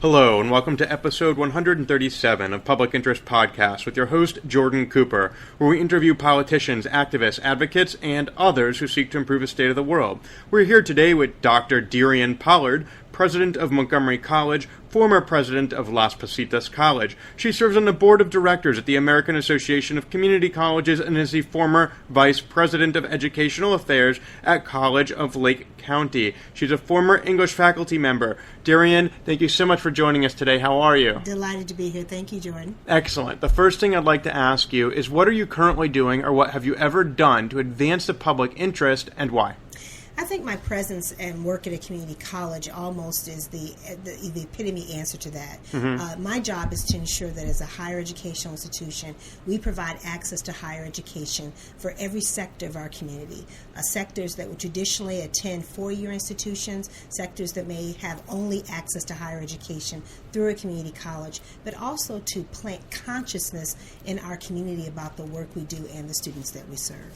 Hello, and welcome to episode 137 of Public Interest Podcast with your host, Jordan Cooper, where we interview politicians, activists, advocates, and others who seek to improve the state of the world. We're here today with Dr. Derionne Pollard, president of Montgomery College, former president of Las Positas College. She serves on the board of directors at the American Association of Community Colleges and is the former vice president of educational affairs at College of Lake County. She's a former English faculty member. Derionne, thank you so much for joining us today. How are you? Delighted to be here. Thank you, Jordan. Excellent. The first thing I'd like to ask you is, what are you currently doing, or what have you ever done to advance the public interest, and why? I think my presence and work at a community college almost is the epitome answer to that. My job is to ensure that as a higher educational institution, we provide access to higher education for every sector of our community. Sectors that would traditionally attend four-year institutions, sectors that may have only access to higher education through a community college, but also to plant consciousness in our community about the work we do and the students that we serve.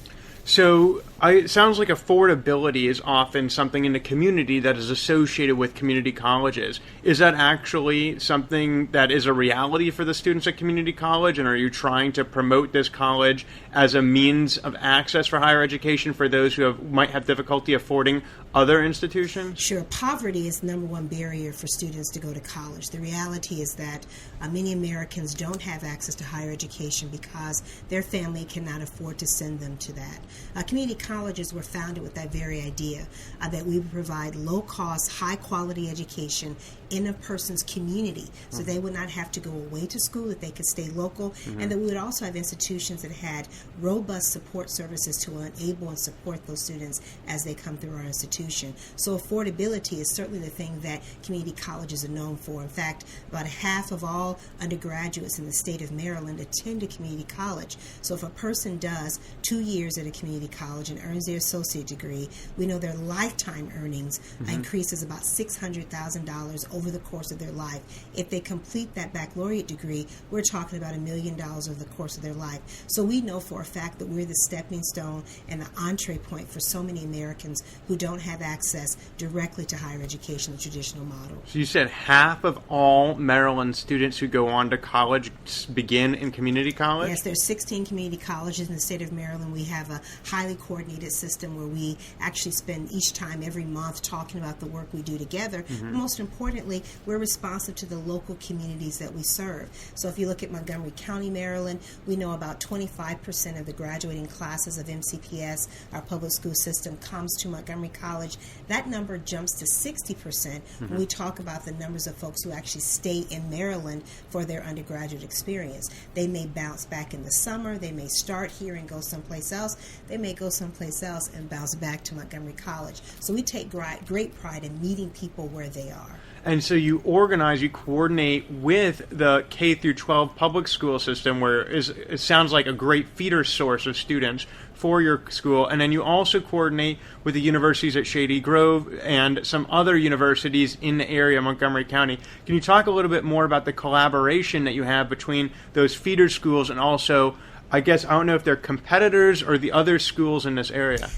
So it sounds like affordability is often something in the community that is associated with community colleges. Is that actually something that is a reality for the students at community college, and are you trying to promote this college as a means of access for higher education for those who might have difficulty affording other institutions? Sure. Poverty is the number one barrier for students to go to college. The reality is that many Americans don't have access to higher education because their family cannot afford to send them to that. Community colleges were founded with that very idea that we would provide low-cost, high-quality education in a person's community, so they would not have to go away to school, that they could stay local, and that we would also have institutions that had robust support services to enable and support those students as they come through our institution. So affordability is certainly the thing that community colleges are known for. In fact, about half of all undergraduates in the state of Maryland attend a community college. So if a person does 2 years at a community college and earns their associate degree, we know their lifetime earnings increases about $600,000 over the course of their life. If they complete that baccalaureate degree, we're talking about $1 million over the course of their life. So we know for a fact that we're the stepping stone and the entree point for so many Americans who don't have access directly to higher education, the traditional model. So you said half of all Maryland students who go on to college begin in community college? Yes, there's 16 community colleges in the state of Maryland. We have a highly coordinated system where we actually spend each time every month talking about the work we do together. But most importantly, we're responsive to the local communities that we serve. So if you look at Montgomery County, Maryland, we know about 25% of the graduating classes of MCPS, our public school system, comes to Montgomery College. That number jumps to 60% when we talk about the numbers of folks who actually stay in Maryland for their undergraduate experience. They may bounce back in the summer. They may start here and go someplace else. They may go someplace else and bounce back to Montgomery College. So we take great pride in meeting people where they are. And so you coordinate with the K through 12 public school system, where it sounds like a great feeder source of students for your school, and then you also coordinate with the universities at Shady Grove and some other universities in the area of Montgomery County. Can you talk a little bit more about the collaboration that you have between those feeder schools and also, I guess, I don't know if they're competitors or the other schools in this area?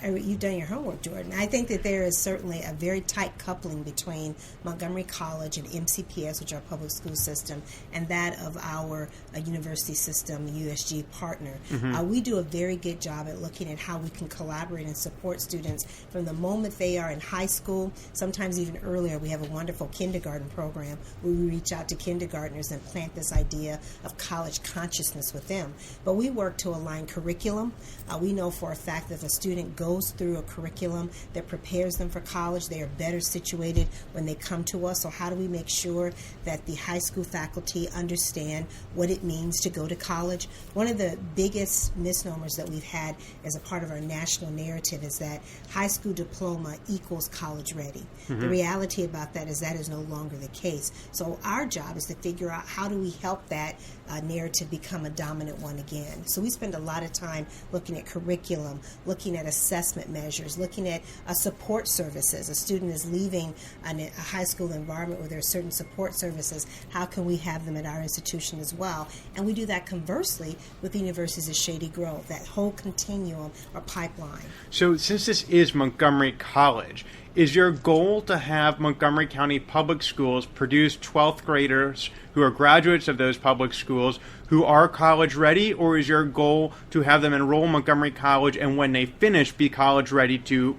You've done your homework, Jordan. I think that there is certainly a very tight coupling between Montgomery College and MCPS, which is our public school system, and that of our university system, USG partner. We do a very good job at looking at how we can collaborate and support students from the moment they are in high school, sometimes even earlier. We have a wonderful kindergarten program where we reach out to kindergartners and plant this idea of college consciousness with them. But we work to align curriculum. We know for a fact that if a student goes through a curriculum that prepares them for college, they are better situated when they come to us. So how do we make sure that the high school faculty understand what it means to go to college? One of the biggest misnomers that we've had as a part of our national narrative is that high school diploma equals college ready. The reality about that is no longer the case. So our job is to figure out how do we help that narrative become a dominant one again. So we spend a lot of time looking at curriculum, looking at assessment measures, looking at support services. A student is leaving a high school environment where there are certain support services. How can we have them at our institution as well? And we do that conversely with the universities of Shady Grove, that whole continuum or pipeline. So since this is Montgomery College, is your goal to have Montgomery County Public Schools produce 12th graders who are graduates of those public schools who are college ready, or is your goal to have them enroll Montgomery College and when they finish be college ready to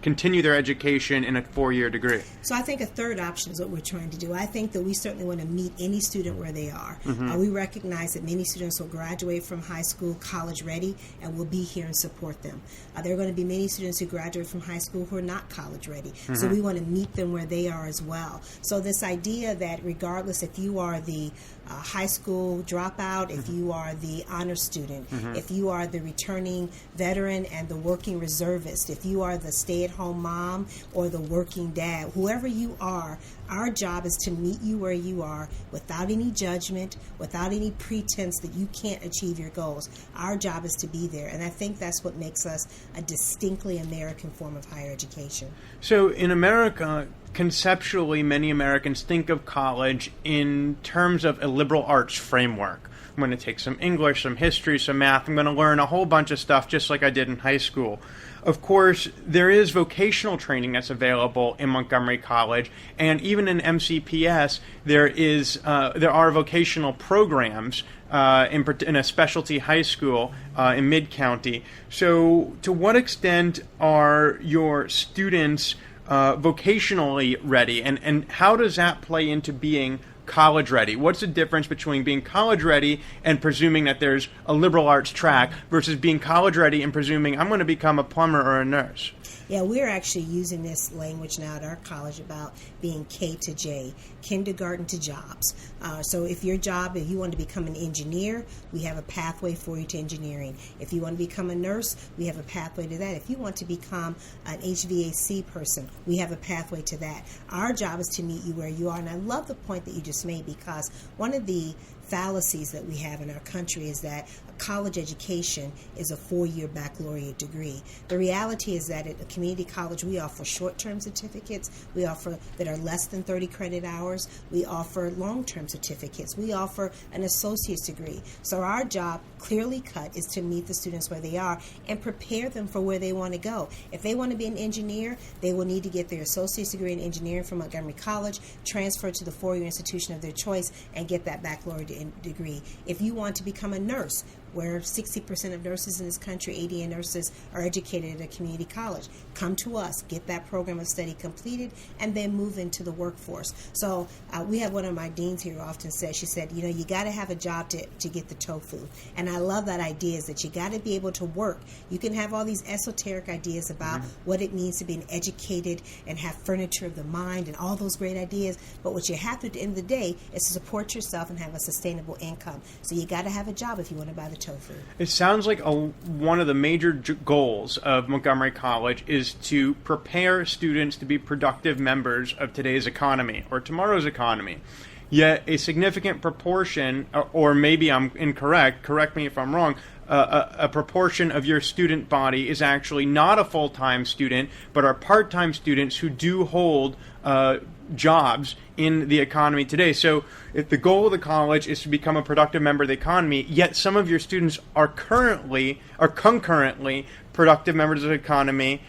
continue their education in a 4-year degree? So I think a third option is what we're trying to do. I think that we certainly want to meet any student where they are. We recognize that many students will graduate from high school college ready, and we'll be here and support them. There are going to be many students who graduate from high school who are not college ready. So we want to meet them where they are as well. So this idea that regardless if you are the high school dropout, if you are the honor student, if you are the returning veteran and the working reservist, if you are the stay-at-home mom or the working dad, whoever you are, our job is to meet you where you are without any judgment, without any pretense that you can't achieve your goals. Our job is to be there, and I think that's what makes us a distinctly American form of higher education. So in America, conceptually, many Americans think of college in terms of a liberal arts framework. I'm going to take some English, some history, some math. I'm going to learn a whole bunch of stuff just like I did in high school. Of course, there is vocational training that's available in Montgomery College, and even in MCPS, there are vocational programs in a specialty high school in Mid-County. So to what extent are your students vocationally ready, and how does that play into being college ready? What's the difference between being college ready and presuming that there's a liberal arts track versus being college ready and presuming I'm going to become a plumber or a nurse? Yeah, we're actually using this language now at our college about being K to J, kindergarten to jobs. So if you want to become an engineer, we have a pathway for you to engineering. If you want to become a nurse, we have a pathway to that. If you want to become an HVAC person, we have a pathway to that. Our job is to meet you where you are. And I love the point that you just made, because one of the fallacies that we have in our country is that a college education is a 4-year baccalaureate degree. The reality is that at a community college, we offer short-term certificates. We offer that are less than 30 credit hours. We offer long-term certificates. We offer an associate's degree. So our job, clearly cut, is to meet the students where they are and prepare them for where they want to go. If they want to be an engineer, they will need to get their associate's degree in engineering from Montgomery College, transfer to the 4-year institution of their choice, and get that baccalaureate degree. If you want to become a nurse, where 60% of nurses in this country, ADN nurses, are educated at a community college, come to us, get that program of study completed, and then move into the workforce. So we have one of my deans here who often says, she said, you got to have a job to get the tofu. And I love that idea, is that you got to be able to work. You can have all these esoteric ideas about what it means to be an educated and have furniture of the mind and all those great ideas, but what you have to, at the end of the day, is to support yourself and have a sustainable income. So you got to have a job if you want to buy the tofu. It sounds like one of the major goals of Montgomery College is to prepare students to be productive members of today's economy or tomorrow's economy. Yet a significant proportion, or maybe I'm incorrect, correct me if I'm wrong, a proportion of your student body is actually not a full-time student, but are part-time students who do hold jobs in the economy today. So if the goal of the college is to become a productive member of the economy, yet some of your students are concurrently productive members of the economy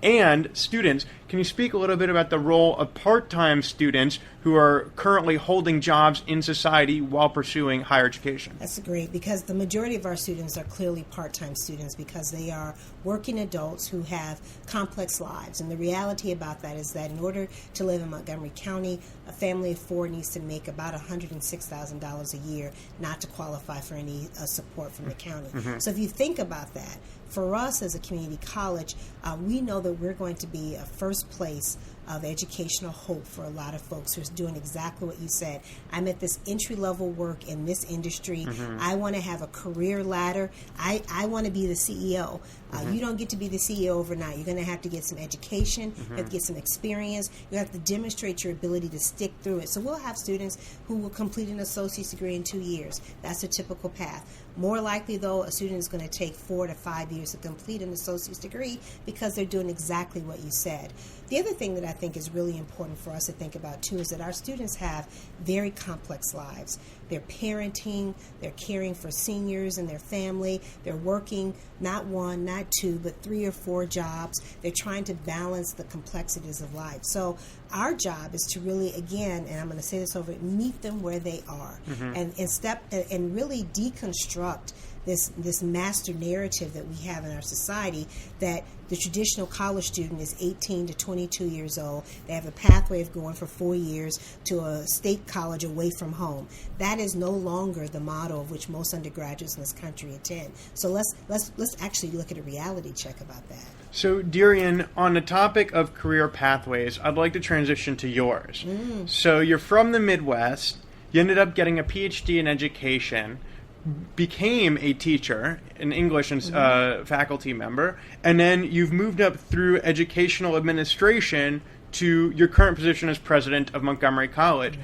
and students, can you speak a little bit about the role of part-time students who are currently holding jobs in society while pursuing higher education? That's great, because the majority of our students are clearly part-time students because they are working adults who have complex lives. And the reality about that is that in order to live in Montgomery County, a family of 4 needs to make about $106,000 a year not to qualify for any support from the county. So if you think about that, for us as a community college, we know that we're going to be a first place of educational hope for a lot of folks who are doing exactly what you said. I'm at this entry-level work in this industry. I want to have a career ladder. I want to be the CEO. You don't get to be the CEO overnight. You're going to have to get some education. You have to get some experience. You have to demonstrate your ability to stick through it. So we'll have students who will complete an associate's degree in 2 years. That's a typical path. More likely, though, a student is going to take 4 to 5 years to complete an associate's degree because they're doing exactly what you said. The other thing that I think is really important for us to think about, too, is that our students have very complex lives. They're parenting, they're caring for seniors and their family, they're working not one, not two, but 3 or 4 jobs. They're trying to balance the complexities of life. So our job is to really, again, and I'm going to say this over, meet them where they are, and really deconstruct this master narrative that we have in our society, that the traditional college student is 18 to 22 years old. They have a pathway of going for 4 years to a state college away from home. That is no longer the model of which most undergraduates in this country attend. So let's actually look at a reality check about that. So, Derionne, on the topic of career pathways, I'd like to transition to yours. So you're from the Midwest. You ended up getting a PhD in education, became a teacher, an English and faculty member, and then you've moved up through educational administration to your current position as president of Montgomery College.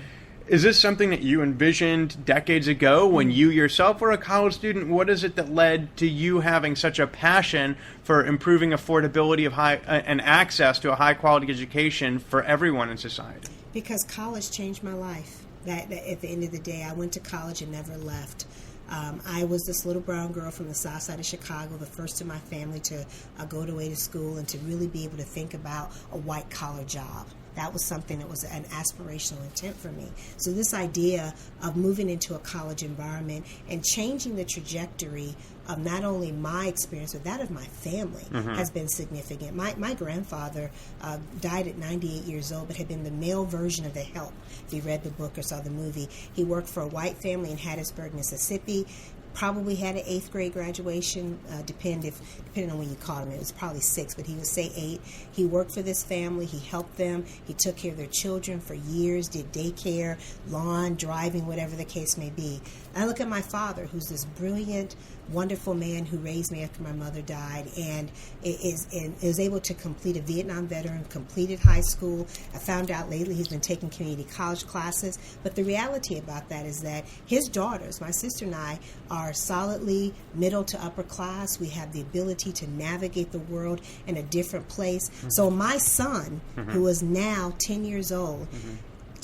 Is this something that you envisioned decades ago when you yourself were a college student? What is it that led to you having such a passion for improving affordability of and access to a high-quality education for everyone in society? Because college changed my life. That at the end of the day, I went to college and never left. I was this little brown girl from the south side of Chicago, the first in my family to go away to school and to really be able to think about a white-collar job. That was something that was an aspirational intent for me. So this idea of moving into a college environment and changing the trajectory of not only my experience, but that of my family has been significant. My grandfather died at 98 years old, but had been the male version of the Help. If you read the book or saw the movie, he worked for a white family in Hattiesburg, Mississippi. Probably had an 8th grade graduation, depending on when you caught him. It was probably 6, but he would say 8. He worked for this family. He helped them. He took care of their children for years, did daycare, lawn, driving, whatever the case may be. I look at my father, who's this brilliant, wonderful man who raised me after my mother died, and is able to complete a Vietnam veteran, completed high school. I found out lately he's been taking community college classes. But the reality about that is that his daughters, my sister and I, are solidly middle to upper class. We have the ability to navigate the world in a different place. So my son, who is now 10 years old,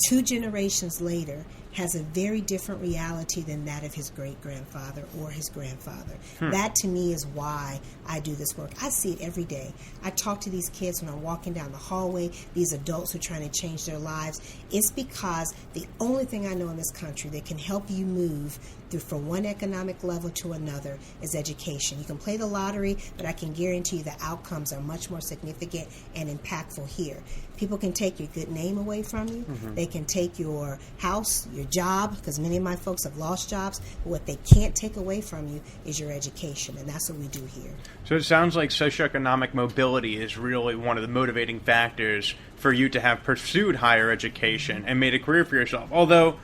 2 generations later, has a very different reality than that of his great-grandfather or his grandfather. That, to me, is why I do this work. I see it every day. I talk to these kids when I'm walking down the hallway, these adults who are trying to change their lives. It's because the only thing I know in this country that can help you move from one economic level to another is education. You can play the lottery, but I can guarantee you the outcomes are much more significant and impactful here. People can take your good name away from you. They can take your house, your job, because many of my folks have lost jobs. But what they can't take away from you is your education, and that's what we do here. So it sounds like socioeconomic mobility is really one of the motivating factors for you to have pursued higher education and made a career for yourself. Although,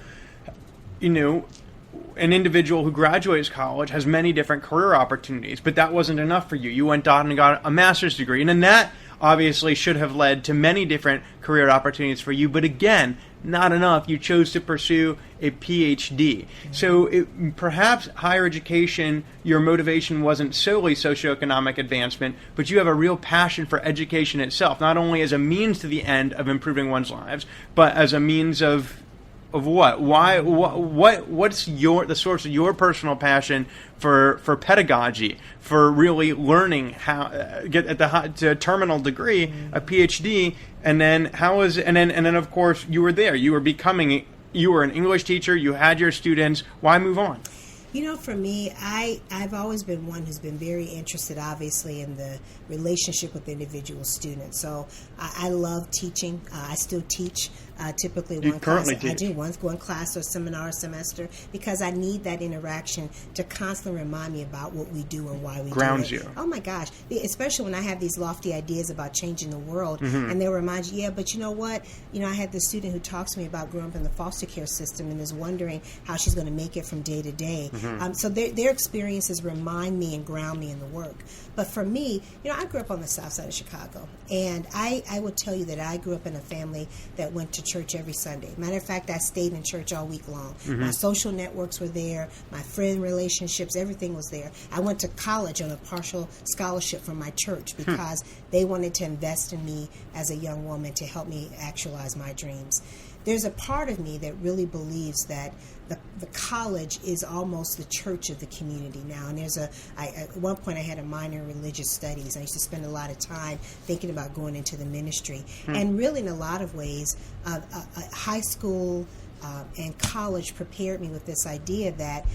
an individual who graduates college has many different career opportunities, but that wasn't enough for you. You went on and got a master's degree, and then that obviously should have led to many different career opportunities for you, but again, not enough. You chose to pursue a PhD. So perhaps higher education, your motivation wasn't solely socioeconomic advancement, but you have a real passion for education itself, not only as a means to the end of improving one's lives, but as a means of what? Why? What's the source of your personal passion for pedagogy, for really learning how get at to a terminal degree, a PhD, and then and then of course you were there. You were an English teacher. You had your students. Why move on? For me, I've always been one who's been very interested, obviously, in the relationship with individual students. So I love teaching. I still teach. Typically, one class. I do one class or seminar a semester because I need that interaction to constantly remind me about what we do and why we grounds do it. You. Oh my gosh! Especially when I have these lofty ideas about changing the world, and they'll remind you, but you know what? I had this student who talks to me about growing up in the foster care system and is wondering how she's going to make it from day to day. So their experiences remind me and ground me in the work. But for me, I grew up on the south side of Chicago, and I would tell you that I grew up in a family that went to church every Sunday. Matter of fact, I stayed in church all week long. My social networks were there, my friend relationships, everything was there. I went to college on a partial scholarship from my church because they wanted to invest in me as a young woman to help me actualize my dreams. There's a part of me that really believes that the college is almost the church of the community now. And at one point I had a minor in religious studies. I used to spend a lot of time thinking about going into the ministry. And really, in a lot of ways, high school and college prepared me with this idea that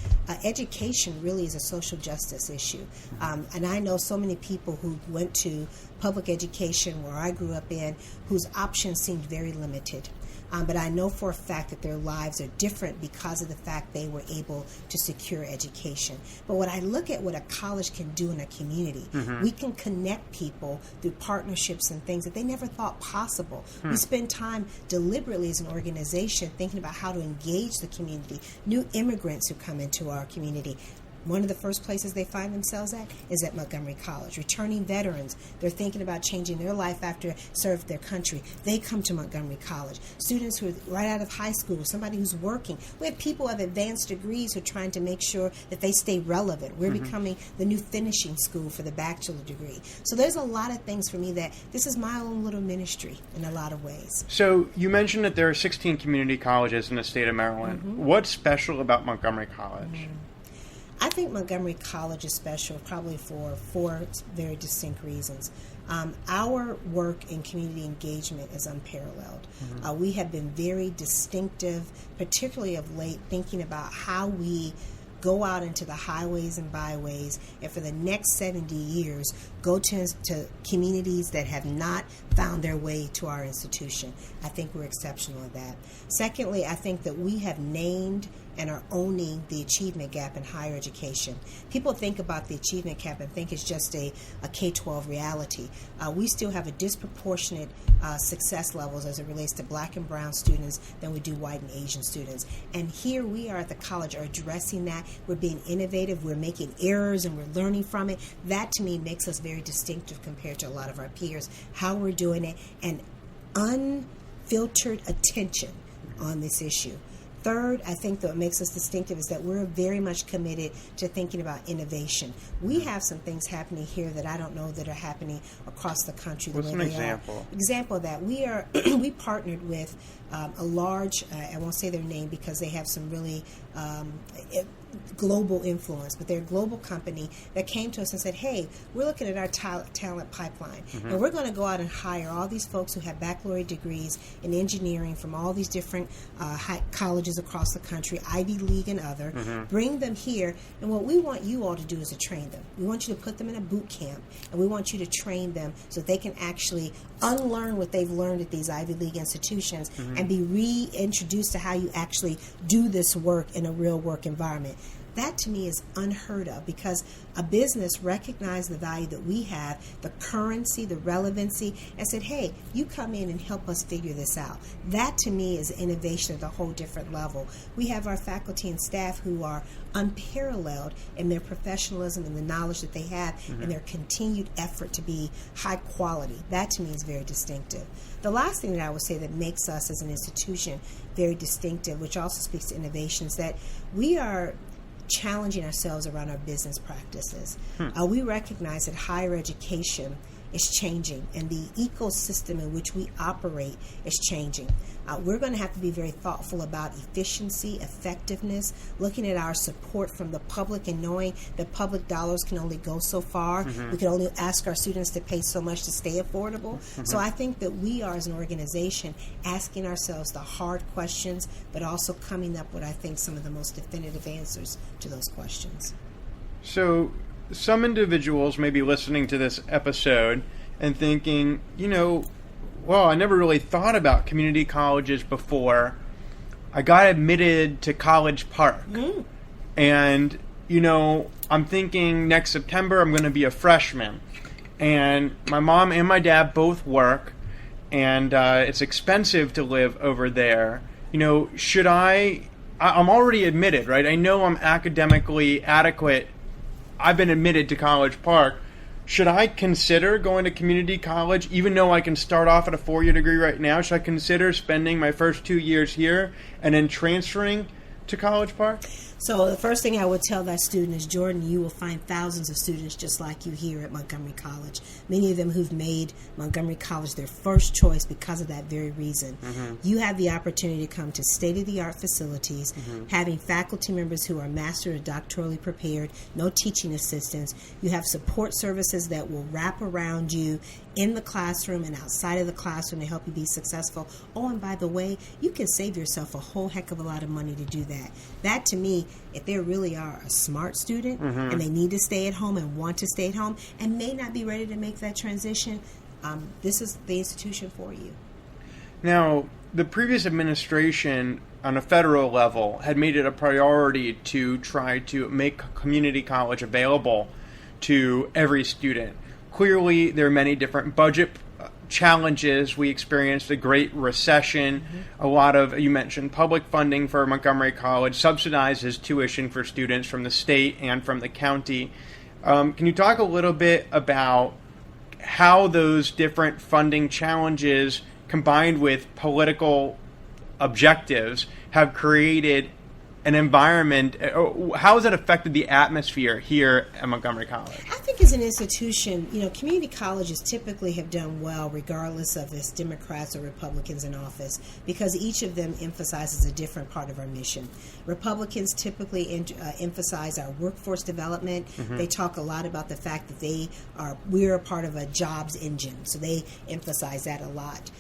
education really is a social justice issue. And I know so many people who went to public education where I grew up in whose options seemed very limited. But I know for a fact that their lives are different because of the fact they were able to secure education. But when I look at what a college can do in a community, we can connect people through partnerships and things that they never thought possible. We spend time deliberately as an organization thinking about how to engage the community, new immigrants who come into our community. One of the first places they find themselves at is at Montgomery College. Returning veterans, they're thinking about changing their life after served their country. They come to Montgomery College. Students who are right out of high school, somebody who's working. We have people who have advanced degrees who are trying to make sure that they stay relevant. We're becoming the new finishing school for the bachelor degree. So there's a lot of things for me that this is my own little ministry in a lot of ways. So you mentioned that there are 16 community colleges in the state of Maryland. What's special about Montgomery College? I think Montgomery College is special probably for 4 very distinct reasons. Our work in community engagement is unparalleled. We have been very distinctive, particularly of late, thinking about how we go out into the highways and byways and for the next 70 years go to communities that have not found their way to our institution. I think we're exceptional at that. Secondly, I think that we have named and are owning the achievement gap in higher education. People think about the achievement gap and think it's just a K-12 reality. We still have a disproportionate success levels as it relates to black and brown students than we do white and Asian students. And here we are at the college are addressing that. We're being innovative. We're making errors and we're learning from it. That to me makes us very distinctive compared to a lot of our peers, how we're doing it, and unfiltered attention on this issue. Third, I think that what makes us distinctive is that we're very much committed to thinking about innovation. We have some things happening here that I don't know that are happening across the country. What's an example? Example of that, we partnered with a large, I won't say their name because they have some really global influence, but they're a global company that came to us and said, hey, we're looking at our talent pipeline, and we're going to go out and hire all these folks who have baccalaureate degrees in engineering from all these different colleges across the country, Ivy League and other, bring them here, and what we want you all to do is to train them. We want you to put them in a boot camp, and we want you to train them so they can actually unlearn what they've learned at these Ivy League institutions and be reintroduced to how you actually do this work in a real work environment. That to me is unheard of because a business recognized the value that we have, the currency, the relevancy, and said, hey, you come in and help us figure this out. That to me is innovation at a whole different level. We have our faculty and staff who are unparalleled in their professionalism and the knowledge that they have and their continued effort to be high quality. That to me is very distinctive. The last thing that I would say that makes us as an institution very distinctive, which also speaks to innovation, is that we are challenging ourselves around our business practices. We recognize that higher education is changing and the ecosystem in which we operate is changing. We're going to have to be very thoughtful about efficiency, effectiveness, looking at our support from the public and knowing that public dollars can only go so far. We can only ask our students to pay so much to stay affordable. So I think that we are, as an organization, asking ourselves the hard questions, but also coming up with, I think, some of the most definitive answers to those questions. So some individuals may be listening to this episode and thinking, well, I never really thought about community colleges before. I got admitted to College Park. And, I'm thinking next September I'm going to be a freshman. And my mom and my dad both work. And it's expensive to live over there. Should I I'm already admitted, right? I know I'm academically adequate. I've been admitted to College Park. Should I consider going to community college, even though I can start off at a 4-year degree right now? Should I consider spending my first 2 years here and then transferring to College Park? So the first thing I would tell that student is, Jordan, you will find thousands of students just like you here at Montgomery College. Many of them who've made Montgomery College their first choice because of that very reason. You have the opportunity to come to state-of-the-art facilities, having faculty members who are master or doctorally prepared, no teaching assistants. You have support services that will wrap around you in the classroom and outside of the classroom to help you be successful. Oh, and by the way, you can save yourself a whole heck of a lot of money to do that. That, to me, if they really are a smart student and they need to stay at home and want to stay at home and may not be ready to make that transition, this is the institution for you. Now, the previous administration on a federal level had made it a priority to try to make community college available to every student. Clearly, there are many different budget challenges. We experienced a great recession. A lot of, you mentioned, public funding for Montgomery College subsidizes tuition for students from the state and from the county. Can you talk a little bit about how those different funding challenges combined with political objectives have created an environment? How has it affected the atmosphere here at Montgomery College? I think as an institution, community colleges typically have done well regardless of if Democrats or Republicans in office, because each of them emphasizes a different part of our mission. Republicans typically emphasize our workforce development. They talk a lot about the fact that we're a part of a jobs engine, so they emphasize that a lot.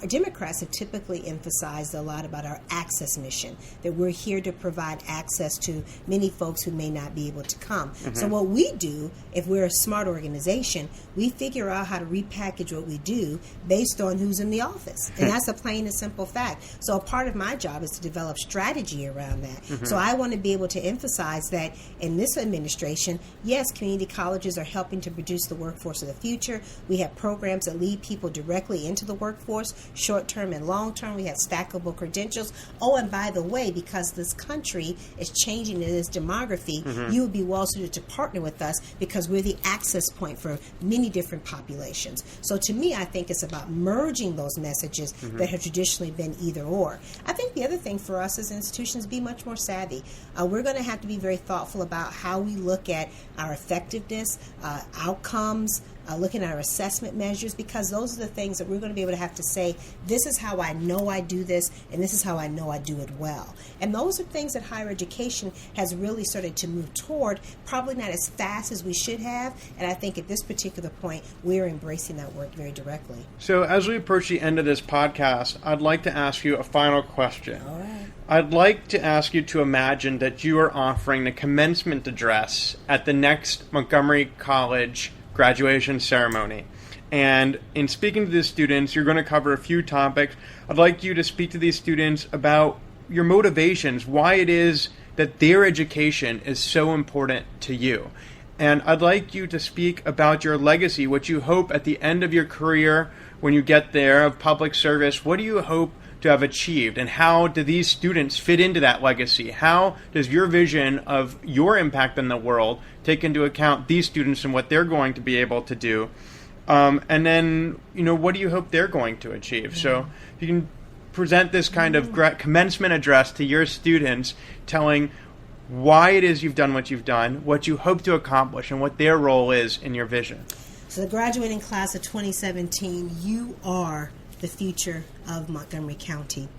Democrats have typically emphasized a lot about our access mission, that we're here to provide access to many folks who may not be able to come. So what we do, if we're a smart organization, we figure out how to repackage what we do based on who's in the office. And that's a plain and simple fact. So a part of my job is to develop strategy around that. So I want to be able to emphasize that in this administration, yes, community colleges are helping to produce the workforce of the future. We have programs that lead people directly into the workforce, short-term and long-term. We have stackable credentials. Oh, and by the way, because this country is changing in its demography, you would be well-suited to partner with us because we're the access point for many different populations. So to me, I think it's about merging those messages that have traditionally been either or. I think the other thing for us as institutions, be much more savvy. We're going to have to be very thoughtful about how we look at our effectiveness, outcomes, looking at our assessment measures, because those are the things that we're going to be able to have to say, this is how I know I do this, and this is how I know I do it well. And those are things that higher education has really started to move toward, probably not as fast as we should have, and I think at this particular point, we're embracing that work very directly. So as we approach the end of this podcast, I'd like to ask you a final question. All right. I'd like to ask you to imagine that you are offering the commencement address at the next Montgomery College graduation ceremony. And in speaking to the students, you're going to cover a few topics. I'd like you to speak to these students about your motivations, why it is that their education is so important to you. And I'd like you to speak about your legacy, what you hope at the end of your career, when you get there, of public service. What do you hope to have achieved, and how do these students fit into that legacy? How does your vision of your impact in the world take into account these students and what they're going to be able to do? And then, what do you hope they're going to achieve? So if you can present this kind of commencement address to your students, telling why it is you've done what you've done, what you hope to accomplish, and what their role is in your vision. So the graduating class of 2017, you are the future of Montgomery County.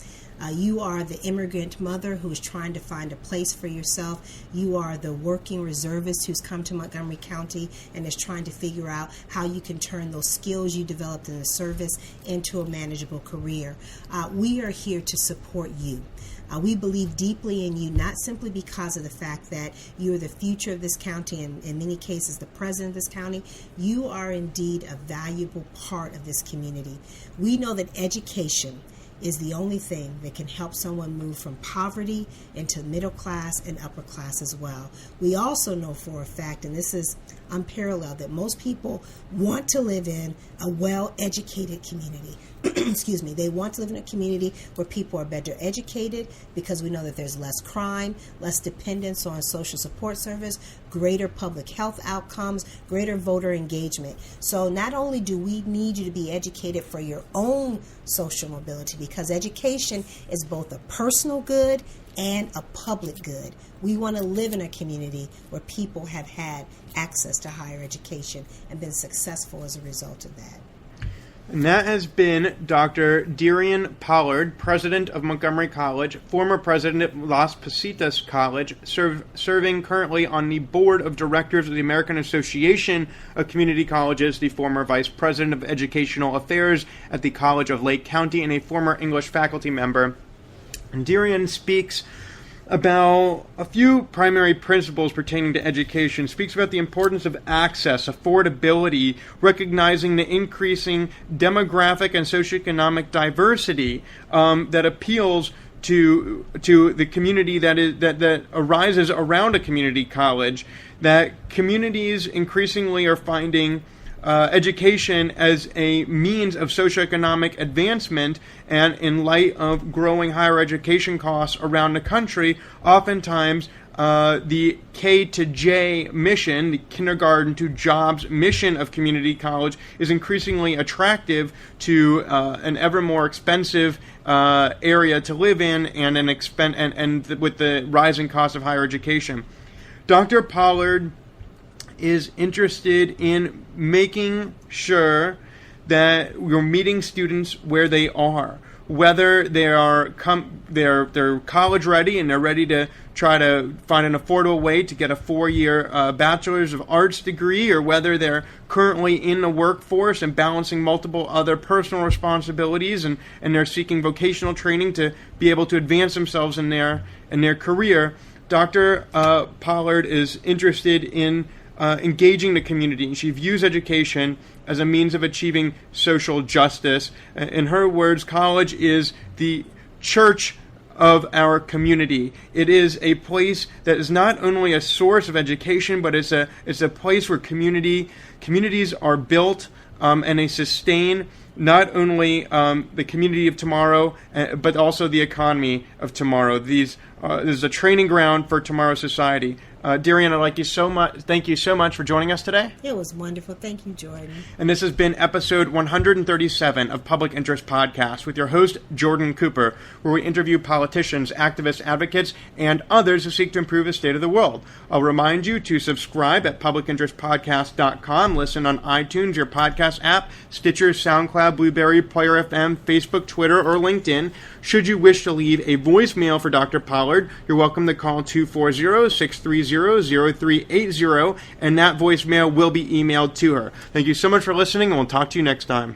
You are the immigrant mother who is trying to find a place for yourself. You are the working reservist who's come to Montgomery County and is trying to figure out how you can turn those skills you developed in the service into a manageable career. We are here to support you. We believe deeply in you, not simply because of the fact that you are the future of this county and in many cases the president of this county. You are indeed a valuable part of this community. We know that education is the only thing that can help someone move from poverty into middle class and upper class as well. We also know for a fact, and this is unparalleled, that most people want to live in a well-educated community. Excuse me. They want to live in a community where people are better educated, because we know that there's less crime, less dependence on social support service, greater public health outcomes, greater voter engagement. So not only do we need you to be educated for your own social mobility, because education is both a personal good and a public good. We want to live in a community where people have had access to higher education and been successful as a result of that. And that has been Dr. Derionne Pollard, president of Montgomery College, former president of Las Positas College, serving currently on the board of directors of the American Association of Community Colleges, the former vice president of educational affairs at the College of Lake County, and a former English faculty member. And Derionne speaks about a few primary principles pertaining to education, speaks about the importance of access, affordability, recognizing the increasing demographic and socioeconomic diversity that appeals to the community that arises around a community college, that communities increasingly are finding education as a means of socioeconomic advancement, and in light of growing higher education costs around the country, oftentimes the K to J mission, the kindergarten to jobs mission of community college, is increasingly attractive to an ever more expensive area to live in, and and with the rising cost of higher education. Dr. Pollard is interested in making sure that we're meeting students where they are, whether they're college ready and they're ready to try to find an affordable way to get a 4-year bachelor's of arts degree, or whether they're currently in the workforce and balancing multiple other personal responsibilities, and they're seeking vocational training to be able to advance themselves in their career. Dr. Pollard is interested in engaging the community. She views education as a means of achieving social justice. In her words, college is the church of our community. It is a place that is not only a source of education, but it's a place where communities are built and they sustain not only the community of tomorrow, but also the economy of tomorrow. This is a training ground for tomorrow's society. Derionne, thank you so much for joining us today. It was wonderful. Thank you, Jordan. And this has been episode 137 of Public Interest Podcast with your host, Jordan Cooper, where we interview politicians, activists, advocates, and others who seek to improve the state of the world. I'll remind you to subscribe at publicinterestpodcast.com, listen on iTunes, your podcast app, Stitcher, SoundCloud, Blueberry, Player FM, Facebook, Twitter, or LinkedIn. Should you wish to leave a voicemail for Dr. Pollard, you're welcome to call 240-630-0380, and that voicemail will be emailed to her. Thank you so much for listening, and we'll talk to you next time.